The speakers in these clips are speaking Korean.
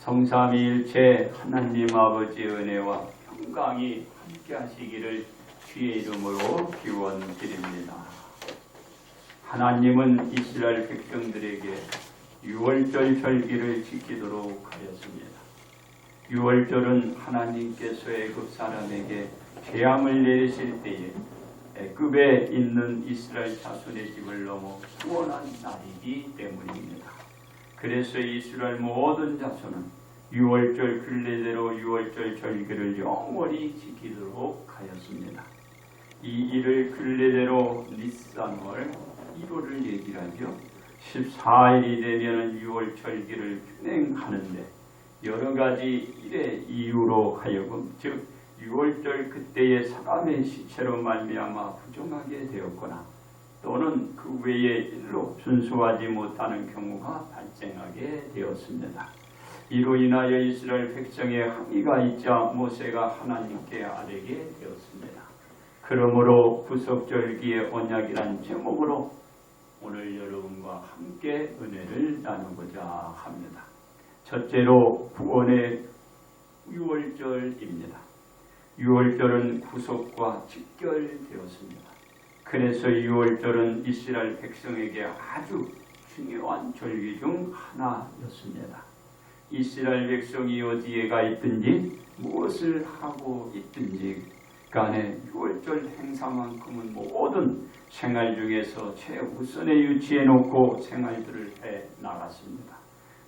성삼위일체 하나님 아버지의 은혜와 평강이 함께 하시기를 주의 이름으로 기원드립니다. 하나님은 이스라엘 백성들에게 유월절 절기를 지키도록 하였습니다. 유월절은 하나님께서 애굽 사람에게 재앙을 내리실 때에 애굽에 있는 이스라엘 자손의 집을 넘어 구원한 날이기 때문입니다. 그래서 이스라엘 모든 자손은 유월절 규례대로 유월절 절기를 영원히 지키도록 하였습니다. 이 일을 규례대로 니산월 1월을 얘기하죠. 14일이 되면 유월 절기를 준행하는데 여러 가지 일의 이유로 하여금 즉 유월절 그때의 사람의 시체로 말미암아 부정하게 되었거나 또는 그 외의 일로 준수하지 못하는 경우가 발생하게 되었습니다. 이로 인하여 이스라엘 백성의 항의가 있자 모세가 하나님께 아뢰게 되었습니다. 그러므로 구속절기의 언약이란 제목으로 오늘 여러분과 함께 은혜를 나누고자 합니다. 첫째로 구원의 유월절입니다. 유월절은 구속과 직결되었습니다. 그래서 유월절은 이스라엘 백성에게 아주 중요한 절기 중 하나였습니다. 이스라엘 백성이 어디에 가 있든지 무엇을 하고 있든지 간에 유월절 행사만큼은 모든 생활 중에서 최우선에 유치해 놓고 생활들을 해 나갔습니다.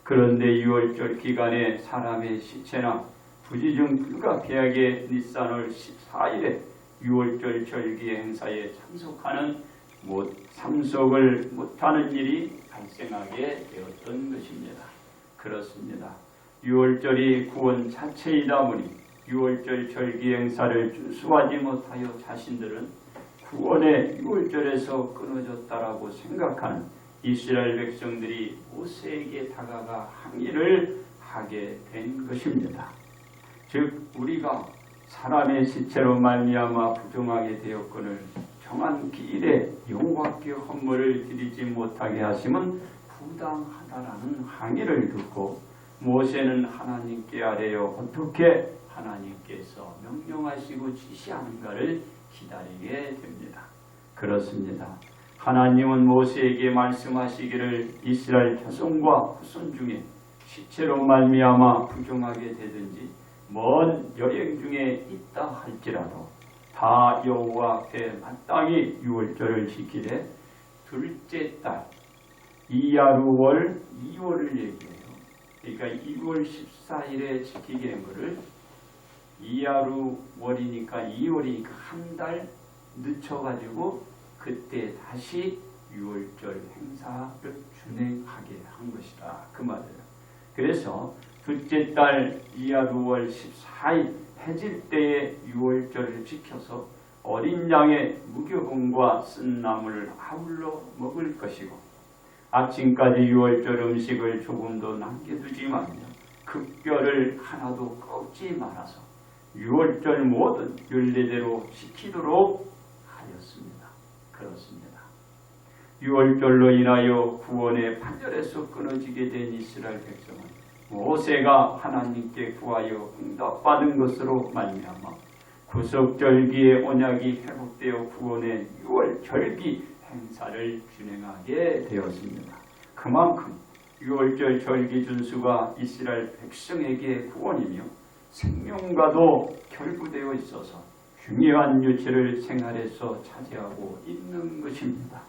그런데 유월절 기간에 사람의 시체나 부지 중 불가피하게 니산월 14일에 유월절 절기 행사에 참석을 못하는 일이 발생하게 되었던 것입니다. 그렇습니다. 유월절이 구원 자체이다 보니 유월절 절기 행사를 준수하지 못하여 자신들은 구원의 유월절에서 끊어졌다라고 생각하는 이스라엘 백성들이 모세에게 다가가 항의를 하게 된 것입니다. 즉 우리가 사람의 시체로 말미암아 부정하게 되었거늘 정한 기일에 여호와께 헌물을 드리지 못하게 하심은 부당하다라는 항의를 듣고 모세는 하나님께 아뢰어 어떻게 하나님께서 명령하시고 지시하는가를 기다리게 됩니다. 그렇습니다. 하나님은 모세에게 말씀하시기를 이스라엘 자손과 후손 중에 시체로 말미암아 부정하게 되든지 먼 여행 중에 있다 할지라도 다 여호와 앞에 마땅히 유월절을 지키되 둘째 달 이야루월 2월을 얘기해요. 그러니까 2월 14일에 지키게 된 것을 이야루월이니까 2월이니까 한 달 늦춰가지고 그때 다시 유월절 행사를 준행하게 한 것이다. 그 말이에요. 그래서 둘째 달 이야루월 14일 해질 때에 유월절을 지켜서 어린 양의 무교봉과 쓴 나물을 아울러 먹을 것이고 아침까지 유월절 음식을 조금도 남겨두지만요 급별을 하나도 꺾지 말아서 유월절 모든 율례대로 지키도록 하였습니다. 그렇습니다. 유월절로 인하여 구원의 판결에서 끊어지게 된 이스라엘 백성은 모세가 하나님께 구하여 응답받은 것으로 말미암아 구속절기의 언약이 회복되어 구원의 유월절기 행사를 진행하게 되었습니다. 그만큼 유월절 절기 준수가 이스라엘 백성에게 구원이며 생명과도 결부되어 있어서 중요한 유치를 생활에서 차지하고 있는 것입니다.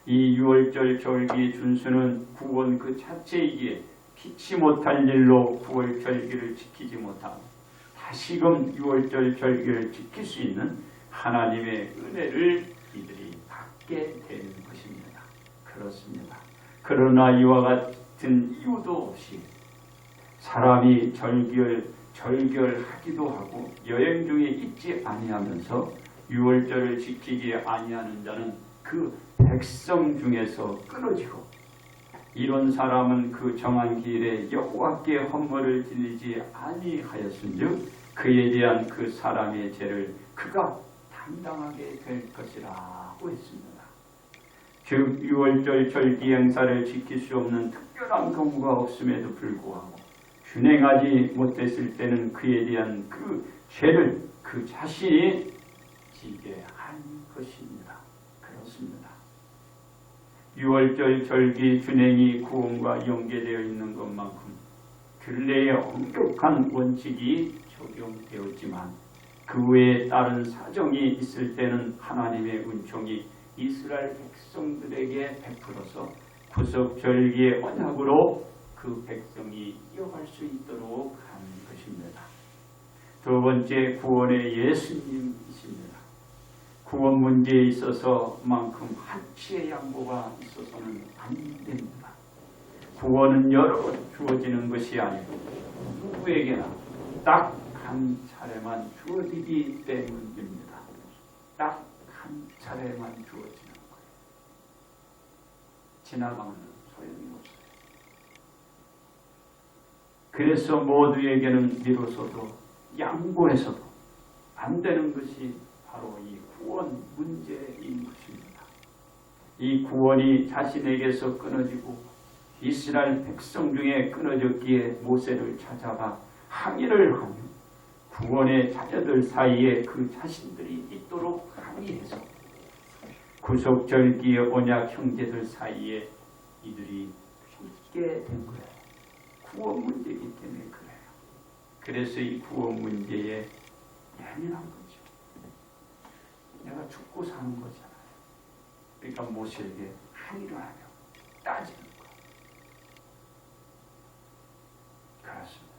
이 유월절 절기 준수는 구원 그 자체이기에 피치 못할 일로 구월절기를 지키지 못하고 다시금 유월절 절기를 지킬 수 있는 하나님의 은혜를 이들이 받게 되는 것입니다. 그렇습니다. 그러나 이와 같은 이유도 없이 사람이 절결하기도 하고 여행 중에 있지 아니하면서 유월절을 지키지 아니하는 자는 그 백성 중에서 끊어지고 이런 사람은 그 정한 기일에 여호와께 헌물을 드리지 아니하였은즉 그에 대한 그 사람의 죄를 그가 담당하게 될 것이라고 했습니다. 즉 유월절 절기 행사를 지킬 수 없는 특별한 경우가 없음에도 불구하고 준행하지 못했을 때는 그에 대한 그 죄를 그 자신이 지게 한 것입니다. 그렇습니다. 유월절 절기 준행이 구원과 연계되어 있는 것만큼 균례의 엄격한 원칙이 적용되었지만 그 외에 다른 사정이 있을 때는 하나님의 은총이 이스라엘 백성들에게 베풀어서 구속절기의 언약으로 그 백성이 이어갈 수 있도록 한 것입니다. 두 번째, 구원의 예수님이십니다. 구원 문제에 있어서만큼 한치의 양보가 있어서는 안 됩니다. 구원은 여러 번 주어지는 것이 아니고 누구에게나 딱 한 차례만 주어지기 때문입니다. 딱 한 차례만 주어지는 거예요. 지나가면 소용이 없어요. 그래서 모두에게는 미루서도 양보해서도 안 되는 것이 바로 이 구원 문제인 것입니다. 이 구원이 자신에게서 끊어지고 이스라엘 백성 중에 끊어졌기에 모세를 찾아가 항의를 하며 구원의 자녀들 사이에 그 자신들이 있도록 항의해서 구속절기의 언약 형제들 사이에 이들이 있게 된 거예요. 구원 문제이기 때문에 그래요. 그래서 이 구원 문제에 예민한 거죠. 내가 죽고 사는 거잖아요. 그러니까 모세에게 항의를 하며 따지는 거예요. 그렇습니다.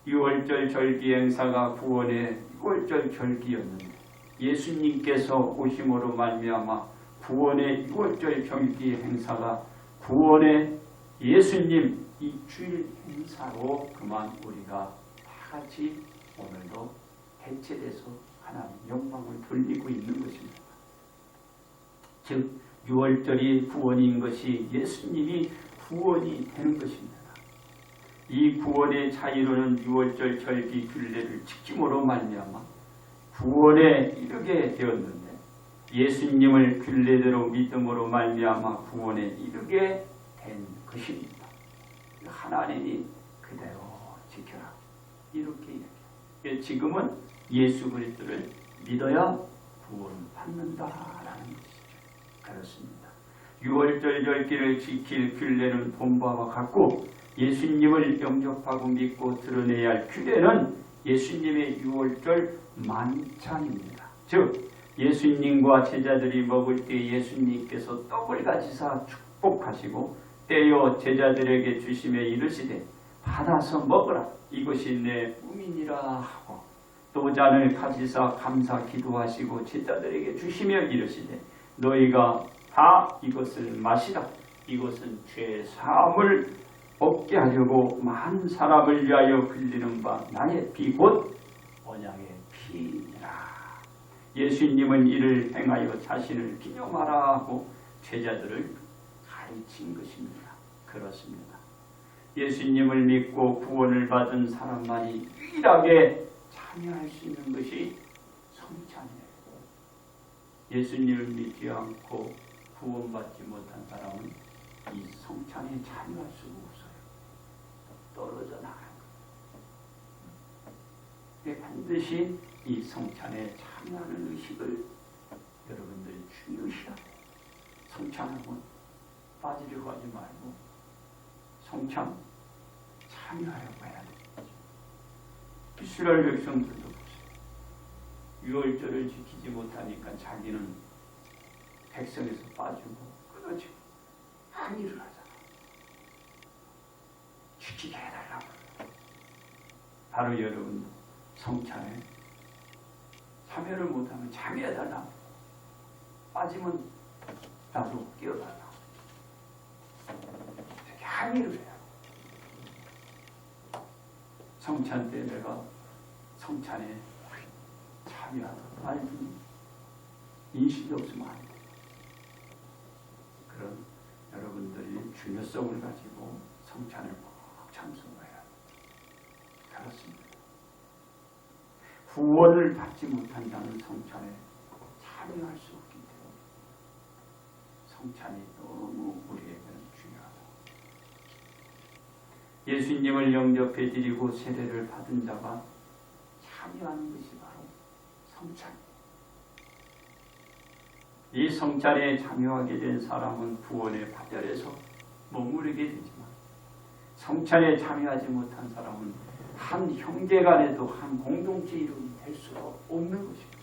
6월절 절기 행사가 구원의 6월절 절기였는데 예수님께서 오심으로 말미암아 구원의 6월절 절기 행사가 구원의 예수님 이 주일 행사로 그만 우리가 다 같이 오늘도 대체돼서 하나님 영광을 돌리고 있는 것입니다. 즉 6월절이 구원인 것이 예수님이 구원이 되는 것입니다. 이 구원의 차이로는 6월절 절기 균례를 지킴으로 말미암아 구원에 이르게 되었는데 예수님을 균례대로 믿음으로 말미암아 구원에 이르게 된 것입니다. 하나님이 그대로 지켜라 이렇게 얘기해요. 지금은 예수 그리스도를 믿어야 구원받는다라는 것이죠. 그렇습니다. 6월절 절기를 지킬 균례는 본바와 같고 예수님을 영접하고 믿고 드러내야 할 균례는 예수님의 6월절 만찬입니다. 즉 예수님과 제자들이 먹을 때 예수님께서 떡을 가지사 축복하시고 떼어 제자들에게 주시며 이르시되 받아서 먹으라 이것이 내 몸이니라 하고 또 잔을 가지사 감사 기도하시고 제자들에게 주시며 이르시되 너희가 다 이것을 마시라 이것은 죄 사함을 얻게 하려고 많은 사람을 위하여 흘리는 바 나의 피 곧 언약의 피니라. 예수님은 이를 행하여 자신을 기념하라 하고 제자들을 가르친 것입니다. 그렇습니다. 예수님을 믿고 구원을 받은 사람만이 유일하게 참여할 수 있는 것이 성찬이에요. 예수님을 믿지 않고 구원받지 못한 사람은 이 성찬에 참여할 수가 없어요. 떨어져 나가는 거예요. 반드시 이 성찬에 참여하는 의식을 여러분들이 중요시하고 성찬하면 빠지려고 하지 말고 성찬 참여하려고 해야 됩니다. 이스라엘 백성들도 보세요. 6월절을 지키지 못하니까 자기는 백성에서 빠지고 끊어지고 항의를 하잖아. 지키게 해달라고. 바로 여러분 성찬에 참여를 못하면 참여해달라고. 빠지면 나도 끼어달라고. 이렇게 항의를 해요. 성찬 때 내가 성찬에 참여하도록 알지 인식이 없으면 안 돼. 그런 여러분들이 중요성을 가지고 성찬을 꼭 참석해야 그렇습니다. 구원을 받지 못한 자는 성찬에 참여할 수 없기 때문에 성찬이 너무 우리에게는 중요하다. 예수님을 영접해 드리고 세례를 받은 자가 참여하는 것이 바로 성찬입니다. 이 성찬에 참여하게 된 사람은 구원의 바절에서 머무르게 되지만 성찬에 참여하지 못한 사람은 한 형제간에도 한 공동체 이름이 될 수가 없는 것입니다.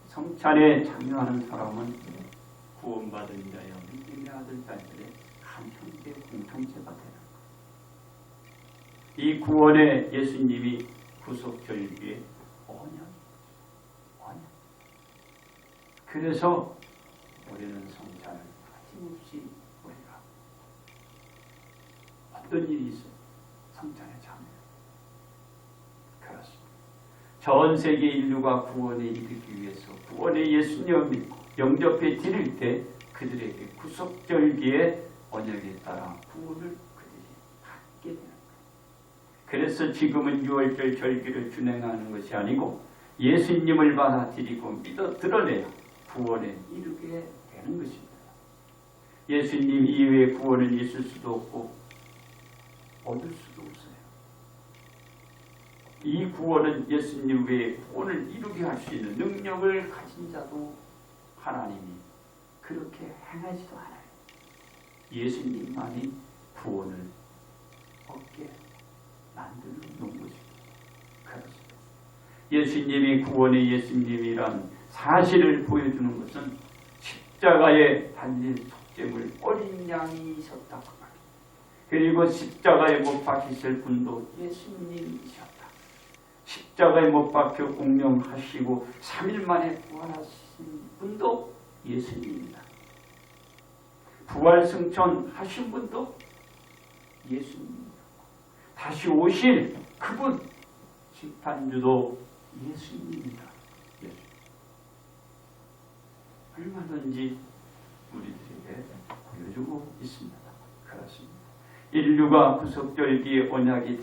성찬에 참여하는 사람은 구원받은 자여 믿음의 아들 딸들의 한 형제 공동체가 되는 것. 이 구원에 예수님이 구속절기에 언약. 그래서 우리는 성찬을 아낌없이 우리가 어떤 일이 있어요? 성찬에 참여해요. 그렇습니다. 전 세계 인류가 구원에 이르기 위해서 구원의 예수님을 믿고 영접해 드릴 때 그들에게 구속절기의 언약에 따라 구원을 그들이 받게 되는 거예요. 그래서 지금은 유월절 절기를 준행하는 것이 아니고 예수님을 받아들이고 믿어 드러내야 구원에 이르게 되는 것입니다. 예수님 이외에 구원은 있을 수도 없고 얻을 수도 없어요. 이 구원은 예수님 외에 구원을 이루게 할 수 있는 능력을 가진 자도 하나님이 그렇게 행하지도 않아요. 예수님만이 구원을 얻게 만들어 놓은 것입니다. 그렇습니다. 예수님이 구원의 예수님이란 사실을 보여주는 것은 십자가에 달린 속죄물 어린 양이셨다. 그리고 십자가에 못 박히실 분도 예수님이셨다. 십자가에 못 박혀 공명하시고 3일 만에 부활하신 분도 예수님입니다. 부활 승천하신 분도 예수님입니다. 다시 오실 그분 심판주도 예수님입니다. 얼마든지 우리들에게 보여주고 있습니다. 그렇습니다. 인류가 구속절기의 언약이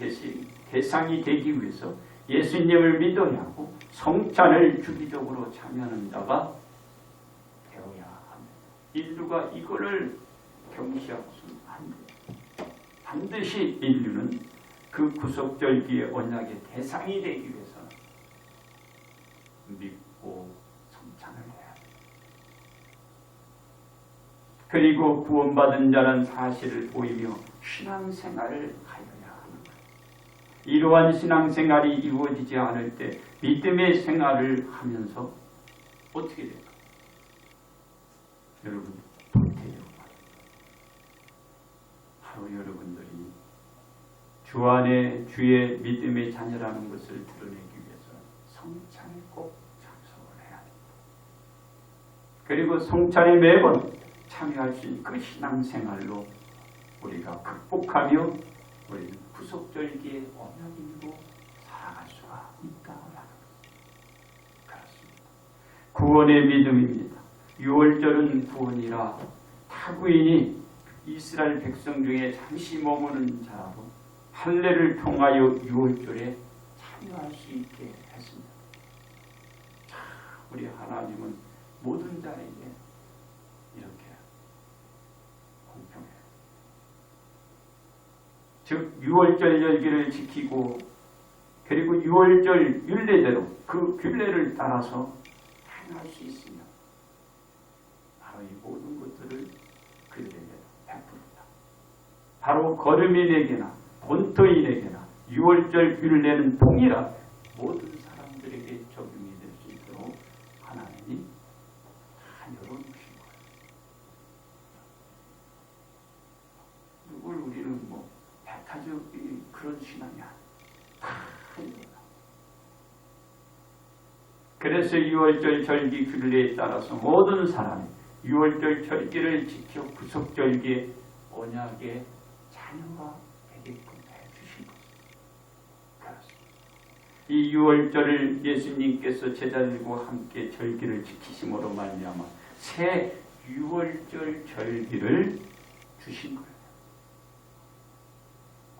대상이 되기 위해서 예수님을 믿어야 하고 성찬을 주기적으로 참여하는 자가 되어야 합니다. 인류가 이거를 경시하고서는 안 돼요. 반드시 인류는 그 구속절기의 언약의 대상이 되기 위해서는 믿고 성찬을 해야 합니다. 그리고 구원받은 자는 사실을 보이며 신앙생활을 하여야 하는 거예요. 이러한 신앙생활이 이루어지지 않을 때 믿음의 생활을 하면서 어떻게 될까? 여러분, 도태되고 말입니다. 바로 여러분들이 주 안에 주의 믿음의 자녀라는 것을 드러내기 위해서 성찬에 꼭 참석을 해야 합니다. 그리고 성찬에 매번 참여할 수 있는 그 신앙생활로 우리가 극복하며 우리는 구속절기의 언약인으로 살아갈 수가 있다라는 것입니다. 그렇습니다. 구원의 믿음입니다. 유월절은 구원이라 타구인이 이스라엘 백성 중에 잠시 머무는 자로 할례를 통하여 유월절에 참여할 수 있게 했습니다. 자, 우리 하나님은 모든 자에게 이렇게 공평해요. 즉 유월절 절기를 지키고 그리고 유월절 율례대로 그 율례를 따라서 행할 수 있으면 바로 이 모든 것들을 그들에게 베풀었다. 바로 거름인에게나 본토인에게나 유월절 율례는 동일한 모든 사람들에게 적용이 될 수 있도록 하나님이 다 열어놓으신 거예요. 누굴 우리는 뭐 배타적인 그런 신앙이 아니야. 그래서 유월절 절기 율례에 따라서 모든 사람이 유월절 절기를 지켜 구속절기의 언약의 자녀가 되게끔 해주신 것입니다. 그렇습니다. 이 유월절을 예수님께서 제자들과 함께 절기를 지키심으로 말미암아 새 유월절 절기를 주신 거예요.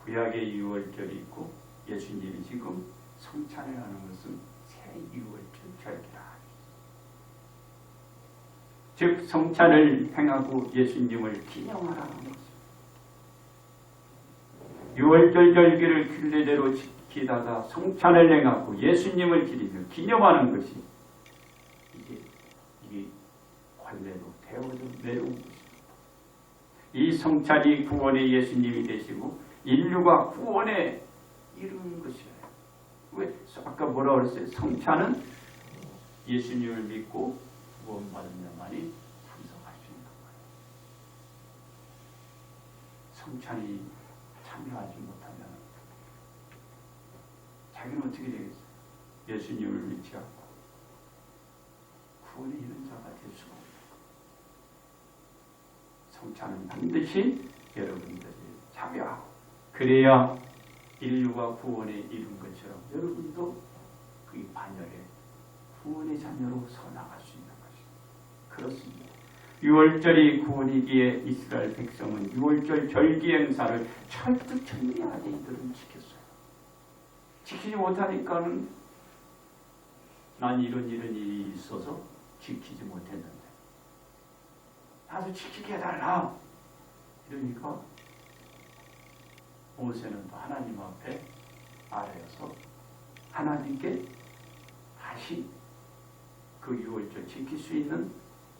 구약의 유월절이 있고 예수님이 지금 성찬을 하는 것은 새 유월절 절기라. 즉 성찬을 행하고 예수님을 기념하라는 것입니다. 유월절 절기를 규례대로 지키다가 성찬을 행하고 예수님을 기리며 기념하는 것이 이제 이 관례로 되어져 내려온 것입니다. 이 성찬이 구원의 예수님이 되시고 인류가 구원에 이루는 것이에요. 왜? 아까 뭐라 그랬어요? 성찬은 예수님을 믿고 구원받은 자만이 참석할 수 있는 거예요. 성찬이 참여하지 못하면 자기는 어떻게 되겠어요? 예수님을 믿지 않고 구원에 이른 자가 될 수가 없어요. 성찬은 반드시 여러분들이 참여하고 그래야 인류가 구원에 이른 것처럼 여러분도 그 반열에 구원의 자녀로 서나갈 수 있는 것입니다. 그렇습니다. 유월절이 구원이기에 이스라엘 백성은 유월절 절기 행사를 철두철미하게 이들은 지켰어요. 지키지 못하니까는 난 이런 일이 있어서 지키지 못했는데 나도 지키게 해달라. 이러니까 모세는 또 하나님 앞에 아뢰어서 하나님께 다시 그 유월절 지킬 수 있는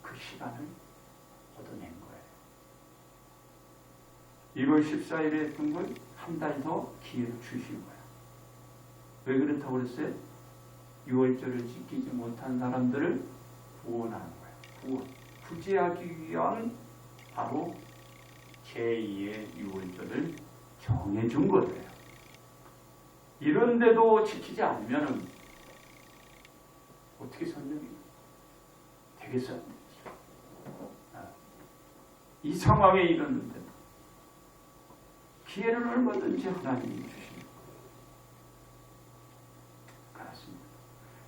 그 시간을 얻어낸 거예요. 1월 14일에 했던 걸 한 달 더 기회를 주신 거예요. 왜 그렇다고 그랬어요? 유월절을 지키지 못한 사람들을 구원하는 거예요. 구원. 구제하기 위한 바로 제2의 유월절을 정해준 거예요. 이런데도 지키지 않으면 어떻게 설명이 되겠어요? 이 상황에 이르는데 기회를 얼마든지 하나님이 주십니다. 그렇습니다.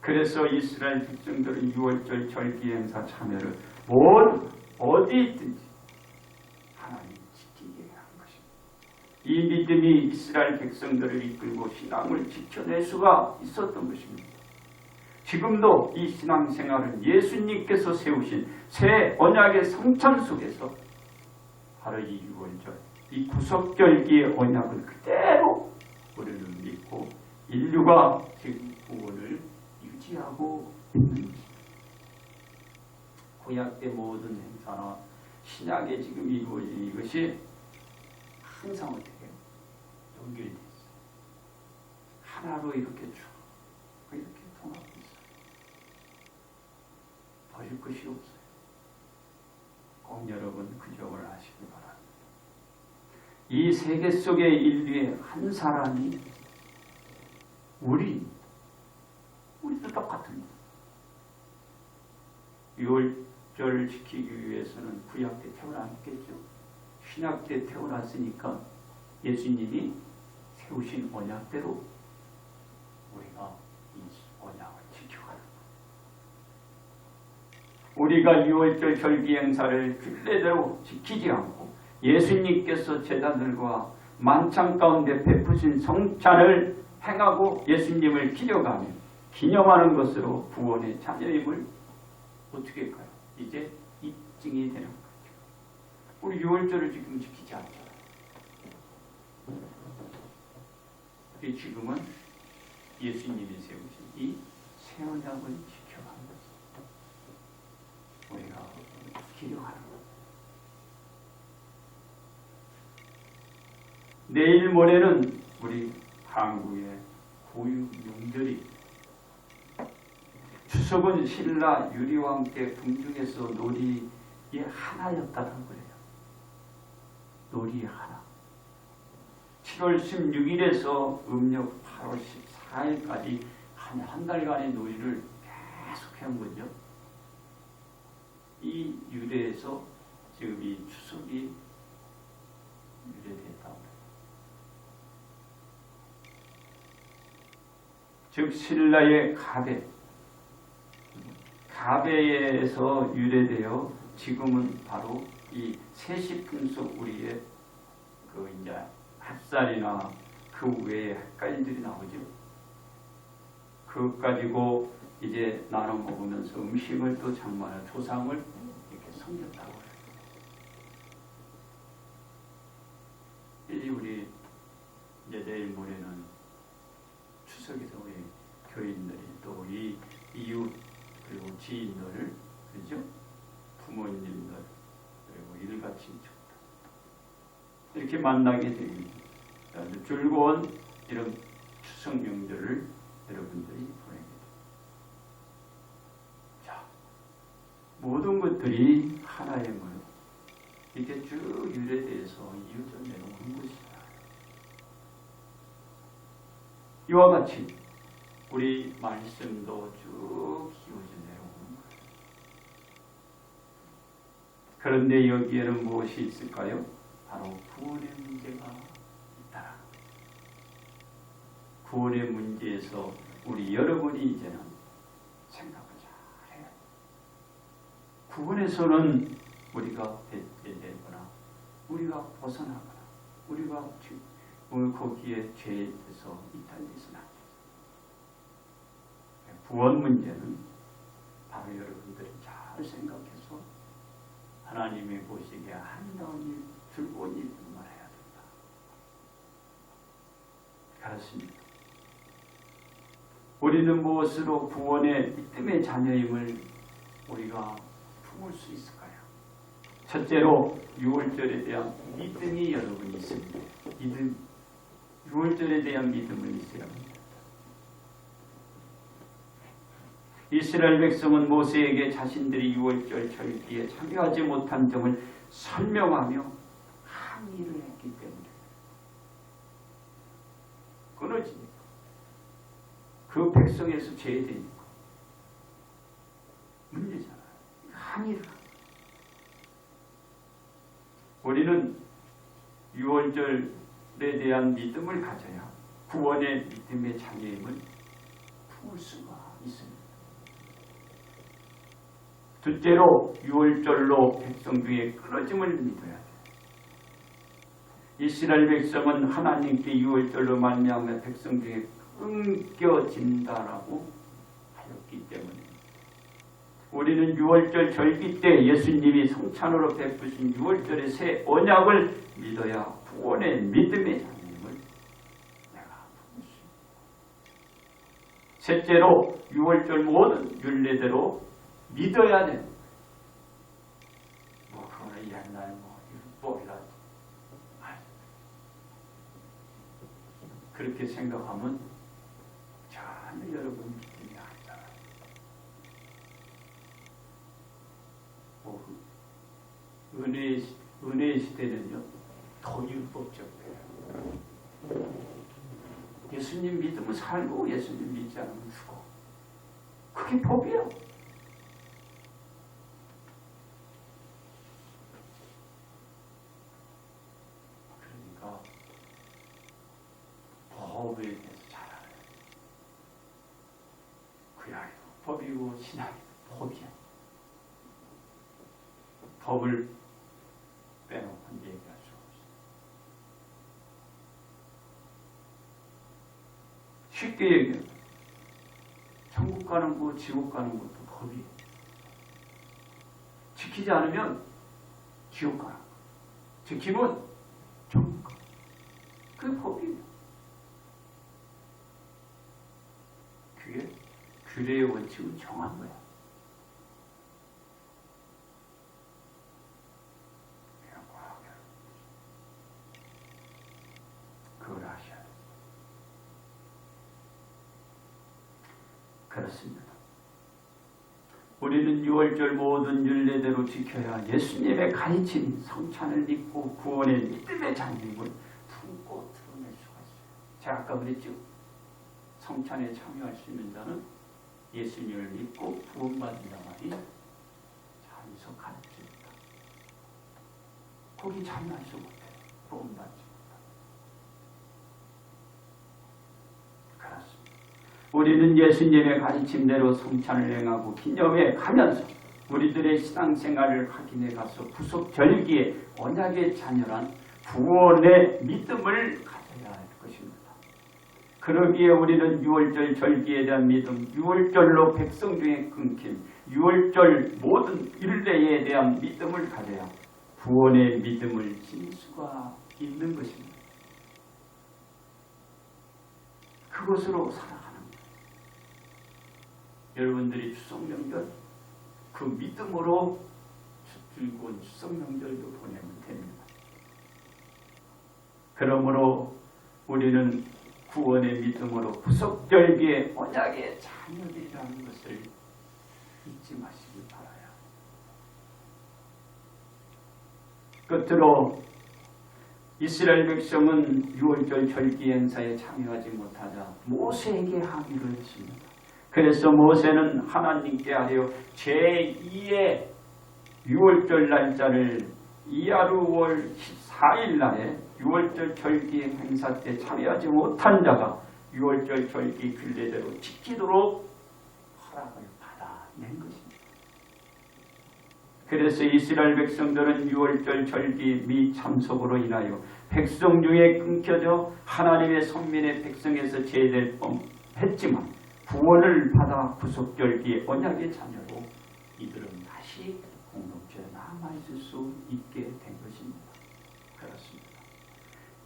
그래서 이스라엘 백성들은 유월절 절기 행사 참여를 모두 어디 있든지 하나님이 지키게 한 것입니다. 이 믿음이 이스라엘 백성들을 이끌고 신앙을 지켜낼 수가 있었던 것입니다. 지금도 이 신앙생활은 예수님께서 세우신 새 언약의 성찬 속에서 바로 이 유월절, 이 구속절기의 언약을 그대로 우리는 믿고 인류가 지금 구원을 유지하고 있는 것입니다. 구약 때 모든 행사나 신약에 지금 이루어진 이것이 항상 어떻게 연결되어 있어요. 하나로 이렇게 쭉 이렇게 통하고 있어요. 버릴 것이 없어요. 꼭 여러분 그 점을 아시기 바랍니다. 이 세계 속의 인류의 한 사람이 우리도 똑같습니다. 유월절을 지키기 위해서는 구약 때 태어났겠죠. 신약 때 태어났으니까 예수님이 세우신 언약대로 우리가 이 언약을 지켜가는 거예요. 우리가 유월절 절기 행사를 규례대로 지키지 않고 예수님께서 제자들과 만찬 가운데 베푸신 성찬을 행하고 예수님을 기려가며 기념하는 것으로 구원의 자녀임을 어떻게 할까요? 이제 입증이 되는 거죠. 우리 유월절을 지금 지키지 않잖아요. 지금은 예수님이 세우신 이 새 언약을 지켜가는 것입니다. 우리가 기려하는 것. 내일 모레는 우리 한국의 고유 명절이 추석은 신라 유리왕 때 궁중에서 놀이의 하나였다는 거예요. 놀이의 하나. 7월 16일에서 음력 8월 14일까지 한 달간의 놀이를 계속 해온 거죠. 이 유래에서 지금 이 추석이 유래됐다고 해요. 즉 신라의 가베에서 유래되어 지금은 바로 이 세시품 속 우리의 그 이제 핫살이나 그 외에 헷갈들이 나오죠. 그것 가지고 이제 나눠 먹으면서 음식을 또 장만할 조상을 이렇게 섬겼다고 해요. 이 우리 이제 내일 모레는 추석에서 우리 교인들이 또 이 이웃 그리고 지인들, 그죠? 부모님들 그리고 일가친척들 이렇게 만나게 됩니다. 아주 즐거운 이런 추석 명절을 여러분들이 보내게 됩니다. 자, 모든 것들이 하나의 모여 이렇게 쭉 유래돼서 이웃을 내려오는 것이다. 이와 같이 우리 말씀도 쭉 이어져 내려오는 거예요. 그런데 여기에는 무엇이 있을까요? 바로 구원의 문제가 있다. 구원의 문제에서 우리 여러분이 이제는 생각을 잘 해야 돼요. 구원에서는 우리가 배제되거나 우리가 벗어나거나 우리가 거기에 죄에서 이탈돼서는 안 돼요. 구원 문제는 바로 여러분들이 잘 생각해서 하나님이 보시기에 아름다운 일, 즐거운 일뿐만 해야 된다. 그렇습니다. 우리는 무엇으로 구원의 믿음의 자녀임을 우리가 품을 수 있을까요? 첫째로 유월절에 대한 믿음이 여러분이 있습니다. 유월절에 대한 믿음을 있어야 합니다. 이스라엘 백성은 모세에게 자신들이 유월절 절기에 참여하지 못한 점을 설명하며 항의를 했기 때문에 끊어지니까 그 백성에서 제외되니까 문제잖아요. 항의를 합니다. 우리는 유월절에 대한 믿음을 가져야 구원의 믿음의 자녀임을 품을 수가 있습니다. 둘째로 유월절로 백성 중에 끊어짐을 믿어야 돼요. 이스라엘 백성은 하나님께 유월절로 말미암아 백성 중에 끊겨진다라고 하였기 때문에 우리는 유월절 절기 때 예수님이 성찬으로 베푸신 유월절의 새 언약을 믿어야 구원의 믿음의 자녀임을 내가 품을 수 있습니다. 셋째로 유월절 모든 율례대로 믿어야 돼. 그거는 옛날 율법이라 그렇게 생각하면 전혀 여러분 믿음이 아니다. 은혜의 시대는요 더 율법적이에요. 예수님 믿으면 살고 예수님 믿지 않으면 죽어. 그게 법이에요. 법에 대해서 잘 알아요. 그야말로 법이고 신앙이고 법이야. 법을 빼놓고는 얘기할 수 없어요. 쉽게 얘기해요. 천국 가는 거, 지옥 가는 것도 법이에요. 지키지 않으면 지옥 가는 거. 지키면 천국 가는 거. 그게 법이에요. 그게 규례의 원칙을 정한 거야. 그걸 아셔야 돼요. 그렇습니다. 우리는 유월절 모든 율례대로 지켜야 예수님의 가르침 성찬을 믿고 구원의 믿음의 자녀임을 품고 드러낼 수가 있어요. 제가 아까 그랬죠. 성찬에 참여할 수 있는 자는 예수님을 믿고 구원받은 자만이 참석하십니다. 거기 참여할 수 못해요. 구원받지 못해요. 그렇습니다. 우리는 예수님의 가르침대로 성찬을 행하고 기념에 가면서 우리들의 신앙생활을 확인해 가서 구속 절기에 언약의 자녀란 구원의 믿음을 가져야 할 것입니다. 그러기에 우리는 유월절 절기에 대한 믿음, 유월절로 백성 중에 끊긴 유월절 모든 율례에 대한 믿음을 가져야 구원의 믿음을 질 수가 있는 것입니다. 그것으로 살아가는 거예요. 여러분들이 추석명절 그 믿음으로 즐거운 추석명절도 보내면 됩니다. 그러므로 우리는 구원의 믿음으로 구속절기의 언약의 자녀들이라는 것을 잊지 마시기 바라요. 끝으로 이스라엘 백성은 6월절 절기 행사에 참여하지 못하자 모세에게 항의를 했습니다. 그래서 모세는 하나님께 하려 제2의 6월절 날짜를 이하루월 14일 날에 6월절 절기 행사 때 참여하지 못한 자가 6월절 절기 규례대로 지키도록 허락을 받아낸 것입니다. 그래서 이스라엘 백성들은 6월절 절기 미참석으로 인하여 백성 중에 끊겨져 하나님의 선민의 백성에서 제될 뻔했지만 구원을 받아 구속절기의 언약의 자녀로 이들은 다시 공동체에 남아있을 수 있게 된 것입니다. 그렇습니다.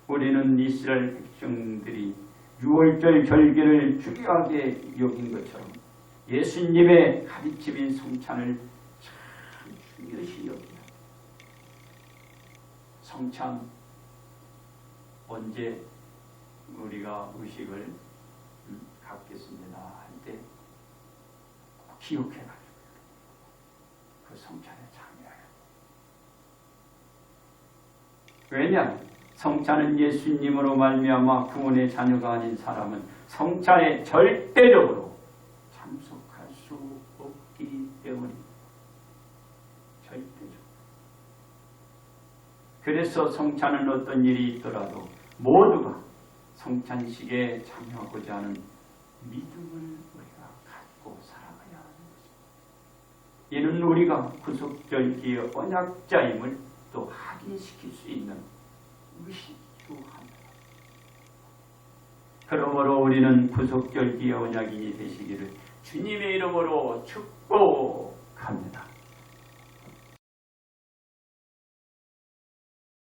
우리는 이스라엘 백성들이 6월절 절기를 중요하게 여긴 것처럼 예수님의 가르침인 성찬을 참 중요시 여기요. 성찬 언제 우리가 의식을 갖겠습니다 할 때 기억해가지고 그 성찬에 참여해요. 왜냐? 성찬은 예수님으로 말미암아 구원의 자녀가 아닌 사람은 성찬에 절대적으로 참석할 수 없기 때문입니다. 절대적으로. 그래서 성찬은 어떤 일이 있더라도 모두가 성찬식에 참여하고자 하는 믿음을 우리가 갖고 살아가야 하는 것입니다. 이는 우리가 구속절기의 언약자임을 또 확인시킬 수 있는 의식이기도 합니다. 그러므로 우리는 구속절기의 언약인이 되시기를 주님의 이름으로 축복합니다.